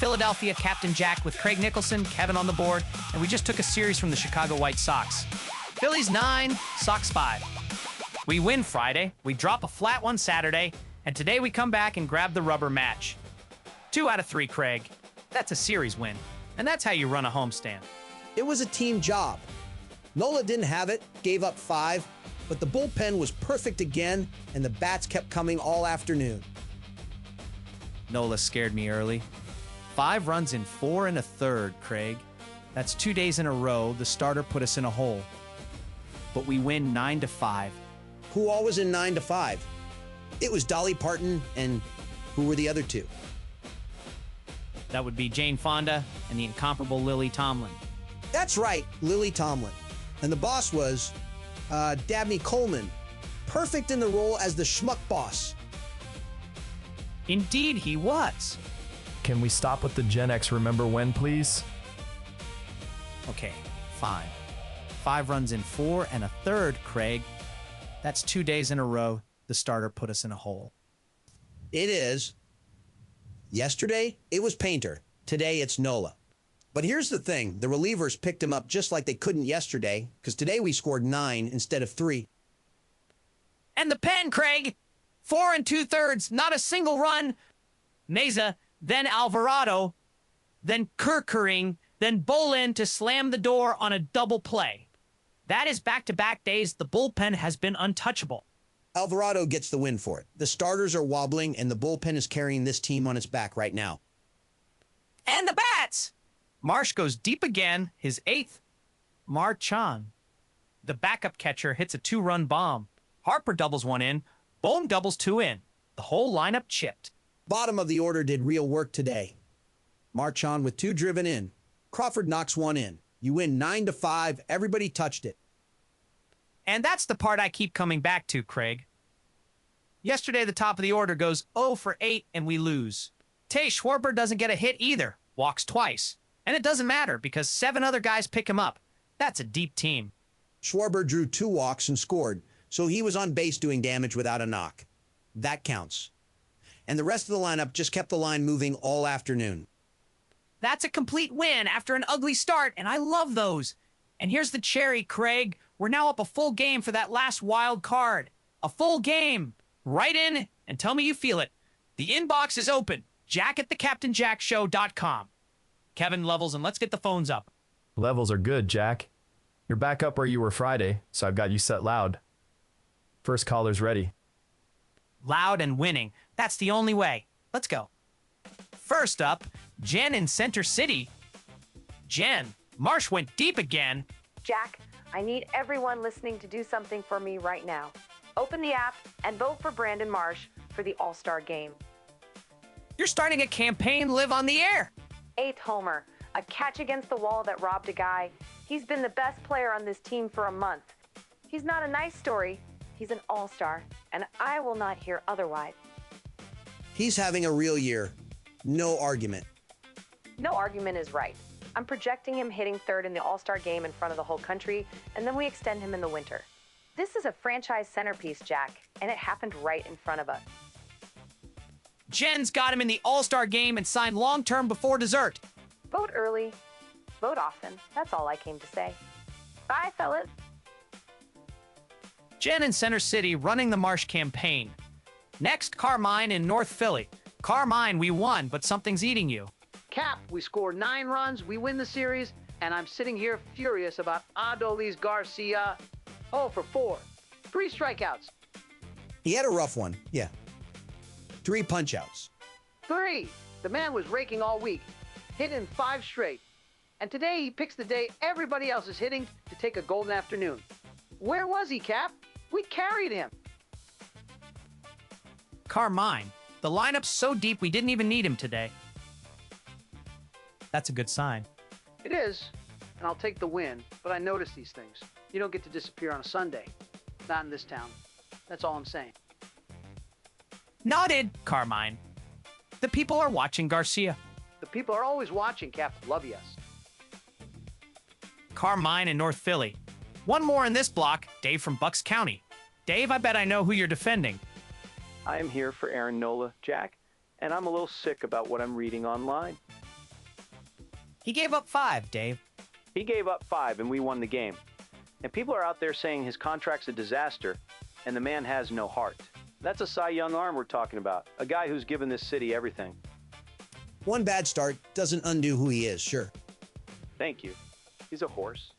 Philadelphia Captain Jack with Craig Nicholson, Kevin on the board, and we just took a series from the Chicago White Sox. Phillies 9, Sox 5. We win Friday, we drop a flat one Saturday, and today we come back and grab the rubber match. 2 out of 3, Craig. That's a series win, and that's how you run a homestand. It was a team job. Nola didn't have it, gave up 5, but the bullpen was perfect again, and the bats kept coming all afternoon. Nola scared me early. 5 runs in 4 1/3, Craig. That's 2 days in a row the starter put us in a hole. But we win 9-5. Who all was in 9-5? It was Dolly Parton, and who were the other 2? That would be Jane Fonda and the incomparable Lily Tomlin. That's right, Lily Tomlin. And the boss was Dabney Coleman, perfect in the role as the schmuck boss. Indeed, he was. Can we stop with the Gen X remember when, please? Okay, fine. 5 runs in 4 1/3, Craig. That's 2 days in a row the starter put us in a hole. It is. Yesterday, it was Painter. Today, it's Nola. But here's the thing. The relievers picked him up just like they couldn't yesterday, because today we scored 9 instead of 3. And the pen, Craig! 4 2/3, not a single run. Meza, then Alvarado, then Kerkering, then Bowlan to slam the door on a double play. That is back-to-back days the bullpen has been untouchable. Alvarado gets the win for it. The starters are wobbling, and the bullpen is carrying this team on its back right now. And the bats! Marsh goes deep again, his 8th. Marchán. The backup catcher hits a 2-run bomb. Harper doubles 1 in. Bohm doubles 2 in. The whole lineup chipped. Bottom of the order did real work today. Marchán with 2 driven in. Crawford knocks 1 in. You win 9-5. Everybody touched it. And that's the part I keep coming back to, Craig. Yesterday, the top of the order goes 0 for 8, and we lose. Tay Schwarber doesn't get a hit either. Walks twice. And it doesn't matter, because 7 other guys pick him up. That's a deep team. Schwarber drew 2 walks and scored, so he was on base doing damage without a knock. That counts. And the rest of the lineup just kept the line moving all afternoon. That's a complete win after an ugly start, and I love those. And here's the cherry, Craig. We're now up a full game for that last wild card. A full game. Write in and tell me you feel it. The inbox is open. Jack@thecaptainjackshow.com. Kevin, Levels, and let's get the phones up. Levels are good, Jack. You're back up where you were Friday, so I've got you set loud. First caller's ready. Loud and winning. That's the only way. Let's go. First up, Jen in Center City. Jen, Marsh went deep again. Jack, I need everyone listening to do something for me right now. Open the app and vote for Brandon Marsh for the All-Star Game. You're starting a campaign live on the air. 8th homer, a catch against the wall that robbed a guy. He's been the best player on this team for a month. He's not a nice story. He's an all-star, and I will not hear otherwise. He's having a real year. No argument. No argument is right. I'm projecting him hitting 3rd in the All-Star Game in front of the whole country, and then we extend him in the winter. This is a franchise centerpiece, Jack, and it happened right in front of us. Jen's got him in the All-Star Game and signed long-term before dessert. Vote early, vote often. That's all I came to say. Bye, fellas. Jen in Center City running the Marsh campaign. Next, Carmine in North Philly. Carmine, we won, but something's eating you. Cap, we score 9 runs, we win the series, and I'm sitting here furious about Adolis Garcia. 0 for 4. 3 strikeouts. He had a rough one, yeah. 3 punch-outs. 3. The man was raking all week, hitting 5 straight. And today he picks the day everybody else is hitting to take a golden afternoon. Where was he, Cap? We carried him. Carmine, the lineup's so deep we didn't even need him today. That's a good sign. It is, and I'll take the win, but I notice these things. You don't get to disappear on a Sunday. Not in this town. That's all I'm saying. Nodded, Carmine. The people are watching Garcia. The people are always watching, Cap. Love yes. Carmine in North Philly. One more in this block, Dave from Bucks County. Dave, I bet I know who you're defending. I am here for Aaron Nola, Jack, and I'm a little sick about what I'm reading online. He gave up 5, Dave. He gave up 5 and we won the game. And people are out there saying his contract's a disaster and the man has no heart. That's a Cy Young arm we're talking about. A guy who's given this city everything. One bad start doesn't undo who he is, sure. Thank you. He's a horse.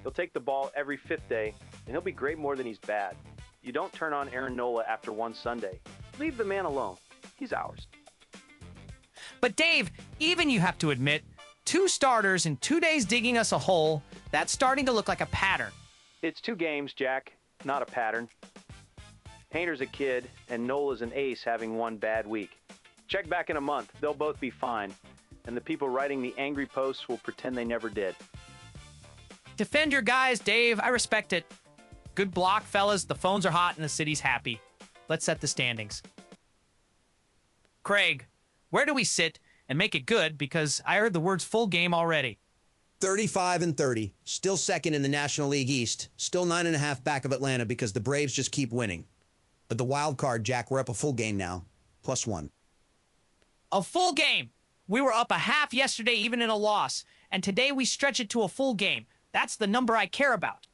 He'll take the ball every 5th day and he'll be great more than he's bad. You don't turn on Aaron Nola after one Sunday. Leave the man alone. He's ours. But Dave, even you have to admit, 2 starters in 2 days digging us a hole, that's starting to look like a pattern. It's 2 games, Jack, not a pattern. Painter's a kid, and Nola's an ace having one bad week. Check back in a month. They'll both be fine. And the people writing the angry posts will pretend they never did. Defend your guys, Dave. I respect it. Good block, fellas. The phones are hot and the city's happy. Let's set the standings. Craig, where do we sit and make it good? Because I heard the words full game already. 35-30. Still second in the National League East. Still 9.5 back of Atlanta because the Braves just keep winning. But the wild card, Jack, we're up a full game now. +1. A full game. We were up a half yesterday, even in a loss. And today we stretch it to a full game. That's the number I care about.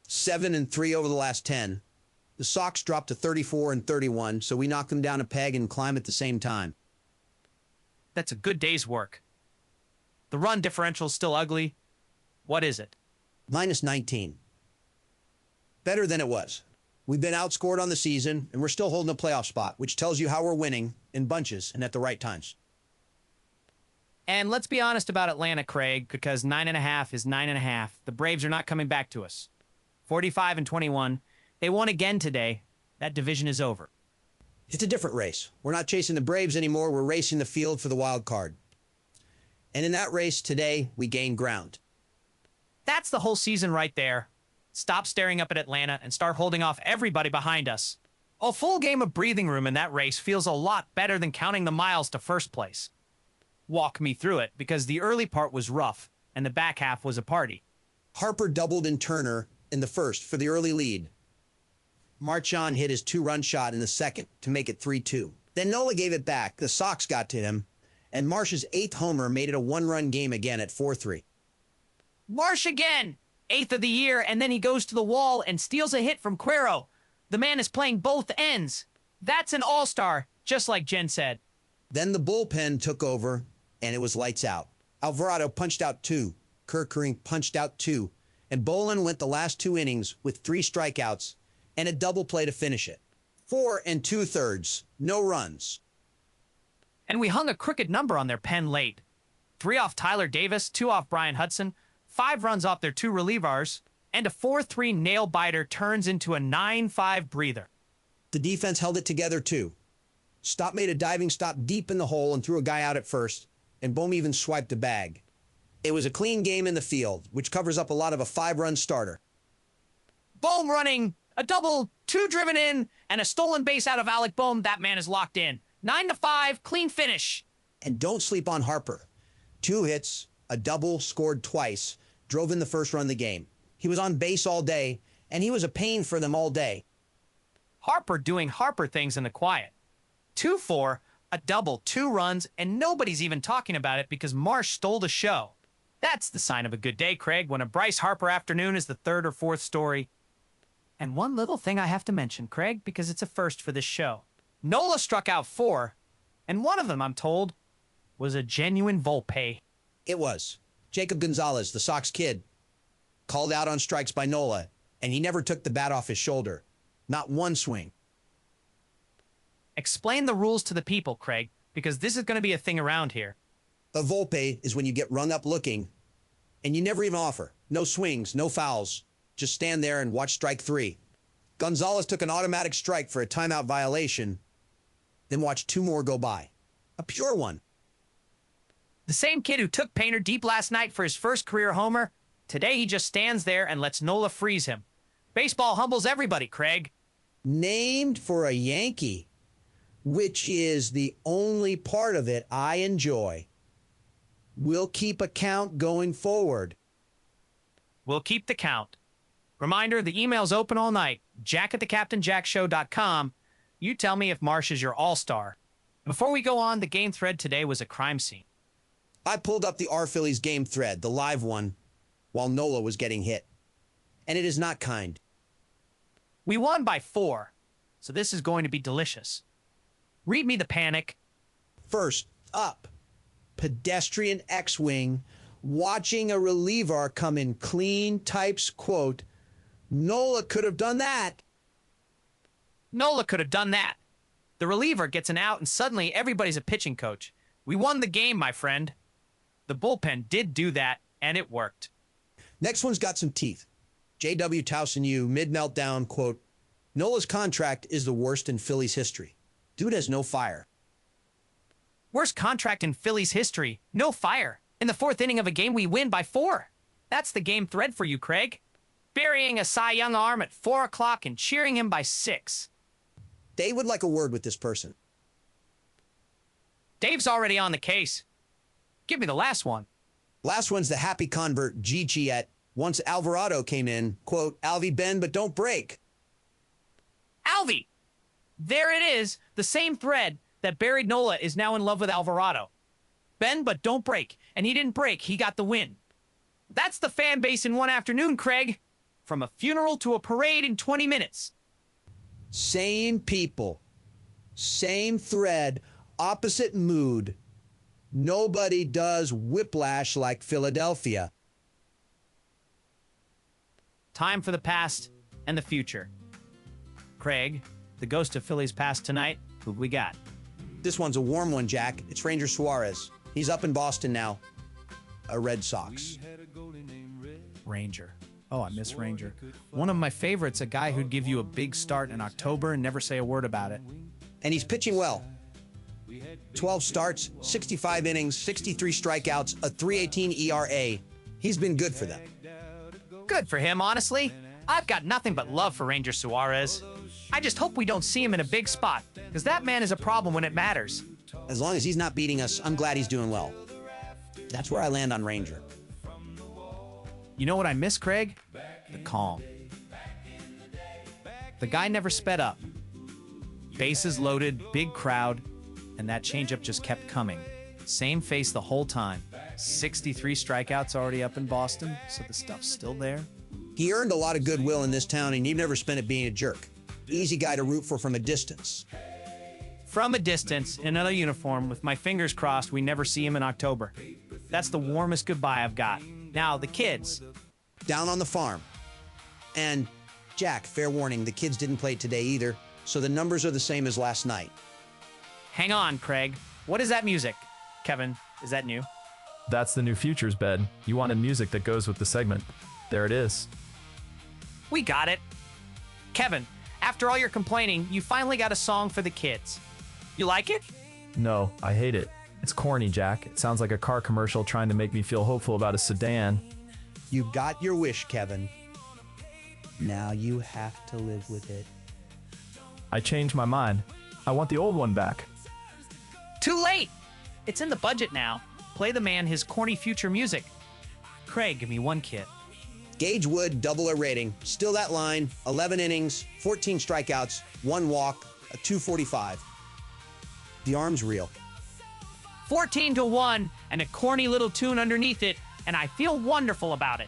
7-3 over the last 10. The Sox dropped to 34-31, so we knocked them down a peg and climb at the same time. That's a good day's work. The run differential's still ugly. What is it? -19. Better than it was. We've been outscored on the season, and we're still holding a playoff spot, which tells you how we're winning in bunches and at the right times. And let's be honest about Atlanta, Craig, because 9.5 is 9.5. The Braves are not coming back to us. 45-21. They won again today. That division is over. It's a different race. We're not chasing the Braves anymore. We're racing the field for the wild card. And in that race today, we gained ground. That's the whole season right there. Stop staring up at Atlanta and start holding off everybody behind us. A full game of breathing room in that race feels a lot better than counting the miles to first place. Walk me through it, because the early part was rough, and the back half was a party. Harper doubled in Turner in the first for the early lead. Marchán hit his 2-run shot in the second to make it 3-2. Then Nola gave it back. The Sox got to him, and Marsh's 8th homer made it a 1-run game again at 4-3. Marsh again! 8th of the year, and then he goes to the wall and steals a hit from Cuero. The man is playing both ends. That's an all-star, just like Jen said. Then the bullpen took over, and it was lights out. Alvarado punched out 2. Kerkering punched out 2. And Bowlan went the last 2 innings with 3 strikeouts and a double play to finish it. 4 2/3, no runs. And we hung a crooked number on their pen late. 3 off Tyler Davis, 2 off Brian Hudson, 5 runs off their 2 relievers, and a 4-3 nail-biter turns into a 9-5 breather. The defense held it together, too. Stott made a diving stop deep in the hole and threw a guy out at first, and Bohm even swiped a bag. It was a clean game in the field, which covers up a lot of a 5-run starter. Bohm running, a double, 2 driven in, and a stolen base out of Alec Bohm. That man is locked in. 9-5, clean finish. And don't sleep on Harper. 2 hits, a double, scored twice, drove in the first run of the game. He was on base all day, and he was a pain for them all day. Harper doing Harper things in the quiet. 2-4, a double, 2 runs, and nobody's even talking about it because Marsh stole the show. That's the sign of a good day, Craig, when a Bryce Harper afternoon is the 3rd or 4th story. And one little thing I have to mention, Craig, because it's a first for this show. Nola struck out 4, and one of them, I'm told, was a genuine Volpe. It was. Jacob Gonzalez, the Sox kid, called out on strikes by Nola, and he never took the bat off his shoulder. Not one swing. Explain the rules to the people, Craig, because this is going to be a thing around here. A Volpe is when you get rung up looking, and you never even offer. No swings, no fouls. Just stand there and watch strike 3. Gonzalez took an automatic strike for a timeout violation, then watched 2 more go by. A pure one. The same kid who took Painter deep last night for his first career homer, today he just stands there and lets Nola freeze him. Baseball humbles everybody, Craig. Named for a Yankee, which is the only part of it I enjoy. We'll keep a count going forward. We'll keep the count. Reminder, the email's open all night. jack@thecaptainjackshow.com. You tell me if Marsh is your all-star. Before we go on, the game thread today was a crime scene. I pulled up the R Phillies game thread, the live one, while Nola was getting hit. And it is not kind. We won by 4, so this is going to be delicious. Read me the panic. First up, pedestrian X-wing, watching a reliever come in clean, types, quote, Nola could have done that. Nola could have done that. The reliever gets an out, and suddenly everybody's a pitching coach. We won the game, my friend. The bullpen did do that, and it worked. Next one's got some teeth. J.W. Towson U, mid-meltdown, quote, Nola's contract is the worst in Phillies history. Dude has no fire. Worst contract in Phillies history. No fire. In the 4th inning of a game, we win by 4. That's the game thread for you, Craig. Burying a Cy Young arm at 4 o'clock and cheering him by 6. Dave would like a word with this person. Dave's already on the case. Give me the last one. Last one's the happy convert, G. Chiet. Once Alvarado came in, quote, Alvy bend but don't break. Alvy! There it is, the same thread that buried Nola is now in love with Alvarado. Bend but don't break, and he didn't break, he got the win. That's the fan base in one afternoon, Craig. From a funeral to a parade in 20 minutes. Same people, same thread, opposite mood. Nobody does whiplash like Philadelphia. Time for the past and the future. Craig, the ghost of Phillies past tonight, who we got? This one's a warm one, Jack. It's Ranger Suarez. He's up in Boston now. A Red Sox. Ranger. Oh, I miss Ranger. One of my favorites, a guy who'd give you a big start in October and never say a word about it. And he's pitching well. 12 starts, 65 innings, 63 strikeouts, a 3.18 ERA. He's been good for them. Good for him, honestly. I've got nothing but love for Ranger Suarez. I just hope we don't see him in a big spot, because that man is a problem when it matters. As long as he's not beating us, I'm glad he's doing well. That's where I land on Ranger. You know what I miss, Craig? The calm. The guy never sped up. Bases loaded, big crowd, and that changeup just kept coming. Same face the whole time. 63 strikeouts already up in Boston, so the stuff's still there. He earned a lot of goodwill in this town, and he never spent it being a jerk. Easy guy to root for from a distance. From a distance, in another uniform, with my fingers crossed we never see him in October. That's the warmest goodbye I've got. Now, the kids. Down on the farm. And, Jack, fair warning, the kids didn't play today either, so the numbers are the same as last night. Hang on, Craig. What is that music? Kevin, is that new? That's the new Futures bed. You wanted music that goes with the segment. There it is. We got it. Kevin, after all your complaining, you finally got a song for the kids. You like it? No, I hate it. It's corny, Jack. It sounds like a car commercial trying to make me feel hopeful about a sedan. You got your wish, Kevin. Now you have to live with it. I changed my mind. I want the old one back. Too late! It's in the budget now. Play the man his corny future music. Craig, give me one kid. Gage Wood, double A rating. Still that line. 11 innings, 14 strikeouts, 1 walk, a 245. The arm's real. 14-1 and a corny little tune underneath it, and I feel wonderful about it.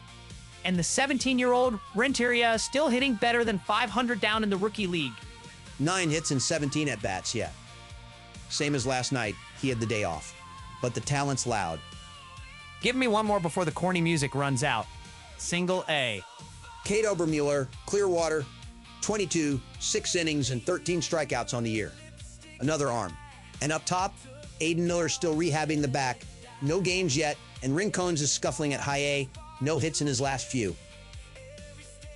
And the 17-year-old Renteria is still hitting better than 500 down in the rookie league. 9 hits and 17 at-bats, yeah. Same as last night. He had the day off. But the talent's loud. Give me one more before the corny music runs out. Single A. Kate Obermuller, Clearwater, 22, 6 innings, and 13 strikeouts on the year. Another arm. And up top, Aiden Miller's still rehabbing the back. No games yet, and Rincones is scuffling at high A. No hits in his last few.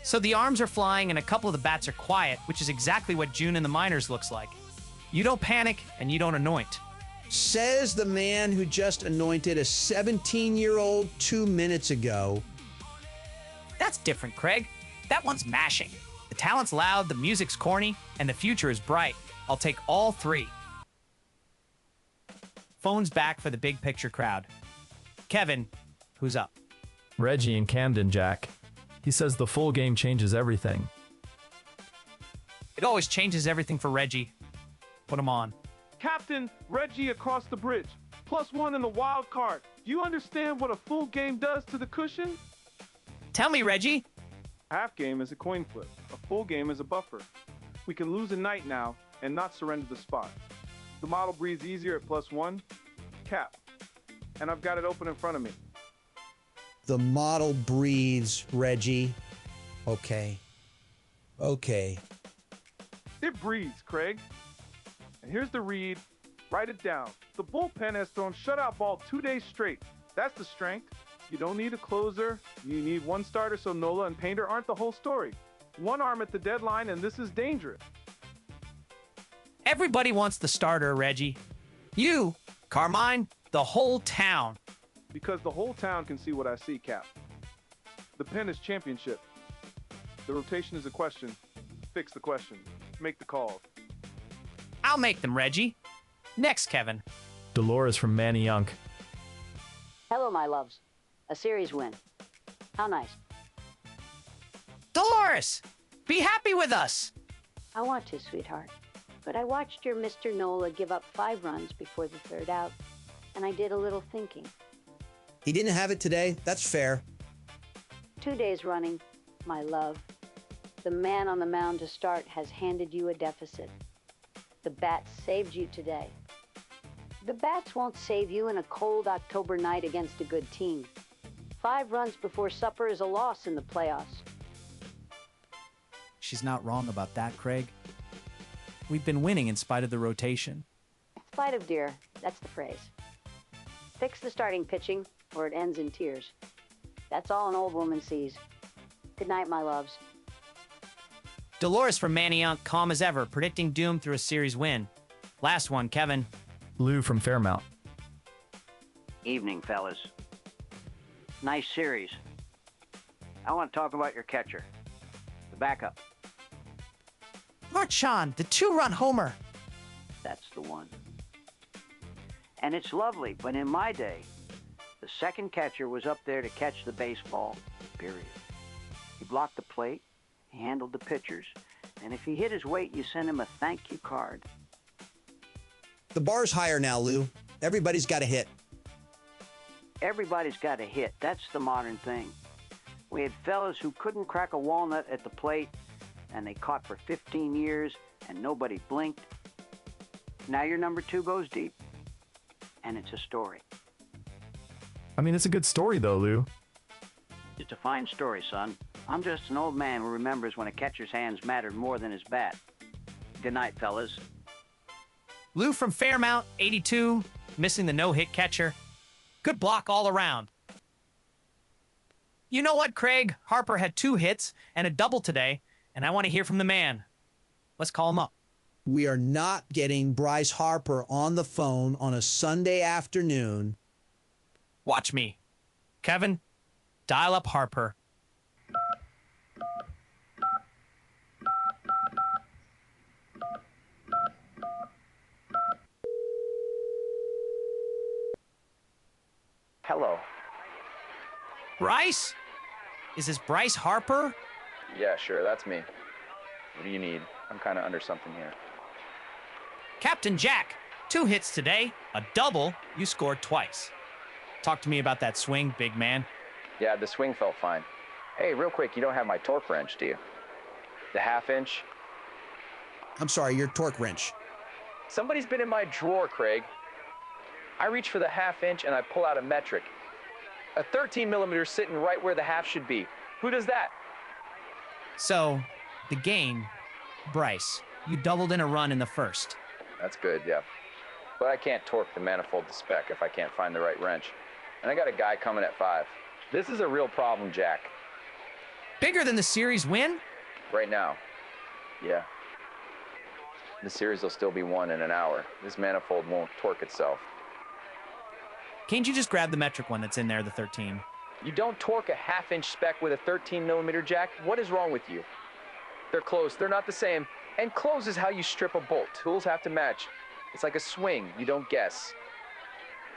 So the arms are flying and a couple of the bats are quiet, which is exactly what June in the minors looks like. You don't panic and you don't anoint. Says the man who just anointed a 17-year-old 2 minutes ago. That's different, Craig. That one's mashing. The talent's loud, the music's corny, and the future is bright. I'll take all three. Phone's back for the big picture crowd. Kevin, who's up? Reggie in Camden, Jack. He says the full game changes everything. It always changes everything for Reggie. Put him on. Captain Reggie across the bridge. +1 in the wild card. Do you understand what a full game does to the cushion? Tell me, Reggie. Half game is a coin flip. A full game is a buffer. We can lose a night now and not surrender the spot. The model breathes easier at +1. Cap. And I've got it open in front of me. The model breathes, Reggie. Okay. Okay. It breathes, Craig. And here's the read. Write it down. The bullpen has thrown shutout ball 2 days straight. That's the strength. You don't need a closer. You need one starter, so Nola and Painter aren't the whole story. One arm at the deadline, and this is dangerous. Everybody wants the starter, Reggie. You, Carmine, the whole town. Because the whole town can see what I see, Cap. The pen is championship. The rotation is a question. Fix the question. Make the calls. I'll make them, Reggie. Next, Kevin. Dolores from Manayunk. Hello, my loves. A series win. How nice. Dolores, be happy with us. I want to, sweetheart. But I watched your Mr. Nola give up 5 runs before the 3rd out, and I did a little thinking. He didn't have it today. That's fair. 2 days running, my love. The man on the mound to start has handed you a deficit. The bats saved you today. The bats won't save you in a cold October night against a good team. 5 runs before supper is a loss in the playoffs. She's not wrong about that, Craig. We've been winning in spite of the rotation. In spite of, dear, that's the phrase. Fix the starting pitching, or it ends in tears. That's all an old woman sees. Good night, my loves. Dolores from Manayunk, calm as ever, predicting doom through a series win. Last one, Kevin. Lou from Fairmount. Evening, fellas. Nice series. I want to talk about your catcher, the backup. Marchán, the 2-run homer. That's the one. And it's lovely, but in my day, the second catcher was up there to catch the baseball, period. He blocked the plate, he handled the pitchers, and if he hit his weight, you send him a thank you card. The bar's higher now, Lou. Everybody's got a hit. Everybody's got a hit. That's the modern thing. We had fellas who couldn't crack a walnut at the plate, and they caught for 15 years, and nobody blinked. Now your number 2 goes deep, and it's a story. I mean, it's a good story, though, Lou. It's a fine story, son. I'm just an old man who remembers when a catcher's hands mattered more than his bat. Good night, fellas. Lou from Fairmount, 82, missing the no-hit catcher. Good block all around. You know what, Craig? Harper had 2 hits and a double today, and I want to hear from the man. Let's call him up. We are not getting Bryce Harper on the phone on a Sunday afternoon. Watch me. Kevin, dial up Harper. Hello. Bryce? Is this Bryce Harper? Yeah, sure, that's me. What do you need? I'm kind of under something here. Captain Jack, 2 hits today, a double, you scored twice. Talk to me about that swing, big man. Yeah, the swing felt fine. Hey, real quick, you don't have my torque wrench, do you? The 1/2 inch? I'm sorry, your torque wrench. Somebody's been in my drawer, Craig. I reach for the 1/2 inch and I pull out a metric. A 13 millimeter sitting right where the half should be. Who does that? So, the game, Bryce, you doubled in a run in the first. That's good, yeah. But I can't torque the manifold to spec if I can't find the right wrench. And I got a guy coming at 5. This is a real problem, Jack. Bigger than the series win? Right now, yeah. The series will still be won in an hour. This manifold won't torque itself. Can't you just grab the metric one that's in there, the 13? You don't torque a 1/2 inch spec with a 13 millimeter jack? What is wrong with you? They're close, they're not the same. And close is how you strip a bolt. Tools have to match. It's like a swing, you don't guess.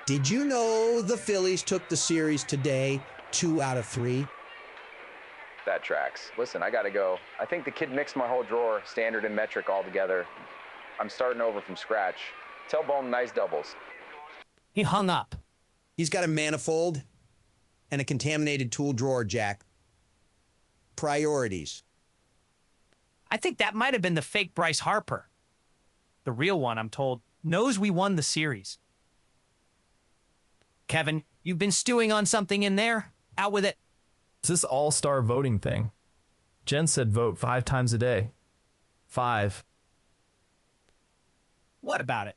Did you know the Phillies took the series today 2 out of 3? That tracks. Listen, I gotta go. I think the kid mixed my whole drawer, standard and metric all together. I'm starting over from scratch. Tell Bohm nice doubles. He hung up. He's got a manifold and a contaminated tool drawer, Jack. Priorities. I think that might have been the fake Bryce Harper. The real one, I'm told, knows we won the series. Kevin, you've been stewing on something in there. Out with it. It's this all-star voting thing. Jen said vote 5 times a day. 5. What about it?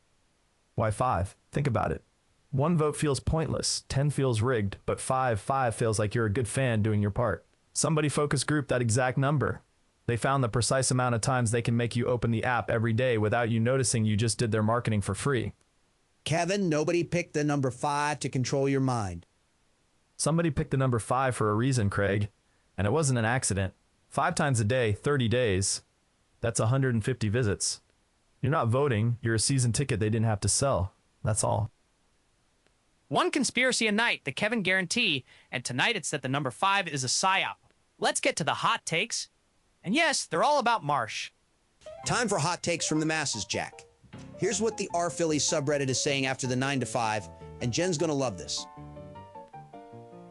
Why 5? Think about it. 1 vote feels pointless, 10 feels rigged, but 5 feels like you're a good fan doing your part. Somebody focus group that exact number. They found the precise amount of times they can make you open the app every day without you noticing you just did their marketing for free. Kevin, nobody picked the number 5 to control your mind. Somebody picked the number 5 for a reason, Craig, and it wasn't an accident. 5 times a day, 30 days. That's 150 visits. You're not voting, you're a season ticket they didn't have to sell. That's all. One conspiracy a night, the Kevin guarantee, and tonight it's that the number 5 is a psyop. Let's get to the hot takes. And yes, they're all about Marsh. Time for hot takes from the masses, Jack. Here's what the R Phillies subreddit is saying after the 9 to 5, and Jen's gonna love this.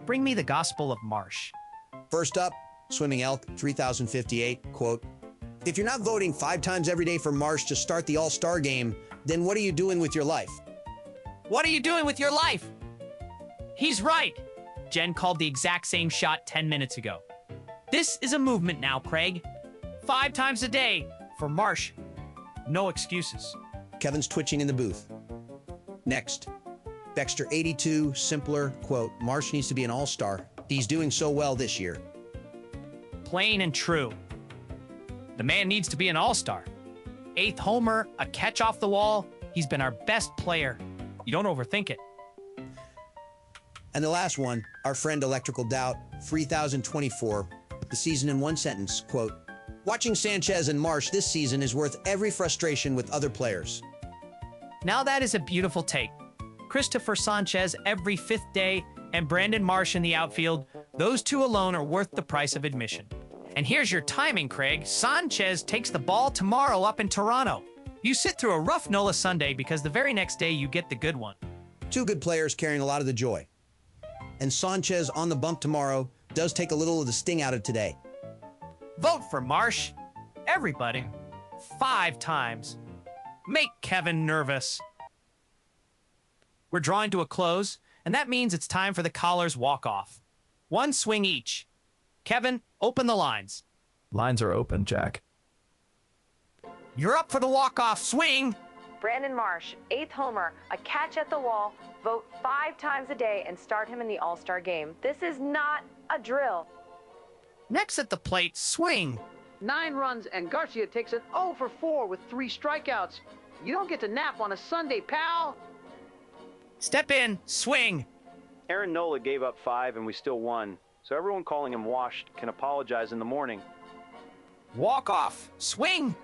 Bring me the gospel of Marsh. First up, Swimming Elk 3058, quote, "If you're not voting 5 times every day for Marsh to start the All-Star game, then what are you doing with your life?" What are you doing with your life? He's right. Jen called the exact same shot 10 minutes ago. This is a movement now, Craig. 5 times a day for Marsh. No excuses. Kevin's twitching in the booth. Next, Dexter82, simpler, quote, "Marsh needs to be an all-star. He's doing so well this year." Plain and true. The man needs to be an all-star. 8th homer, a catch off the wall. He's been our best player. You don't overthink it. And the last one, our friend Electrical Doubt, 3024, the season in 1 sentence, quote, "Watching Sanchez and Marsh this season is worth every frustration with other players." Now that is a beautiful take. Christopher Sanchez every 5th day and Brandon Marsh in the outfield, those 2 alone are worth the price of admission. And here's your timing, Craig. Sanchez takes the ball tomorrow up in Toronto. You sit through a rough Nola Sunday because the very next day you get the good one. 2 good players carrying a lot of the joy. And Sanchez on the bump tomorrow does take a little of the sting out of today. Vote for Marsh. Everybody. 5 times. Make Kevin nervous. We're drawing to a close, and that means it's time for the callers' walk-off. 1 swing each. Kevin, open the lines. Lines are open, Jack. You're up for the walk-off swing. Brandon Marsh, 8th homer, a catch at the wall, vote 5 times a day and start him in the All-Star game. This is not a drill. Next at the plate, swing. 9 runs, and Garcia takes an 0 for 4 with 3 strikeouts. You don't get to nap on a Sunday, pal. Step in, swing. Aaron Nola gave up 5 and we still won, so everyone calling him washed can apologize in the morning. Walk-off, swing.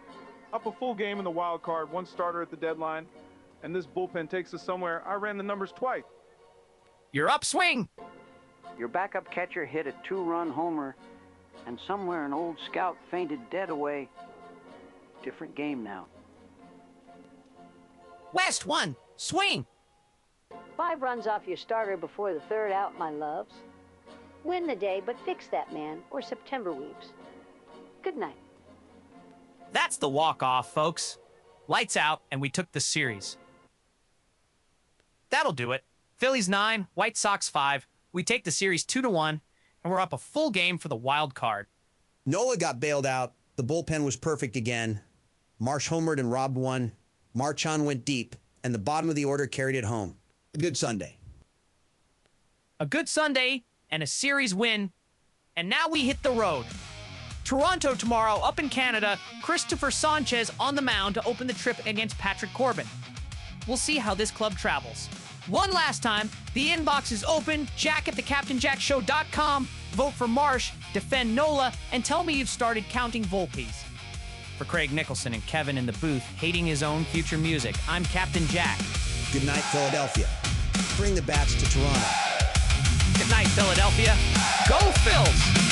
Up a full game in the wild card, 1 starter at the deadline, and this bullpen takes us somewhere. I ran the numbers twice. You're up, swing. Your backup catcher hit a 2-run homer, and somewhere an old scout fainted dead away. Different game now. West 1, swing. 5 runs off your starter before the 3rd out, my loves. Win the day, but fix that man, or September weeps. Good night. That's the walk-off, folks. Lights out, and we took the series. That'll do it. Phillies 9, White Sox 5. We take the series 2-1, and we're up a full game for the wild card. Nola got bailed out. The bullpen was perfect again. Marsh homered and robbed 1. Marchán went deep, and the bottom of the order carried it home. A good Sunday. A good Sunday and a series win, and now we hit the road. Toronto tomorrow, up in Canada, Christopher Sanchez on the mound to open the trip against Patrick Corbin. We'll see how this club travels. One last time, the inbox is open, jack@thecaptainjackshow.com. Vote for Marsh, defend Nola, and tell me you've started counting Volpes. For Craig Nicholson and Kevin in the booth, hating his own future music, I'm Captain Jack. Good night, Philadelphia. Bring the bats to Toronto. Good night, Philadelphia. Go Phils!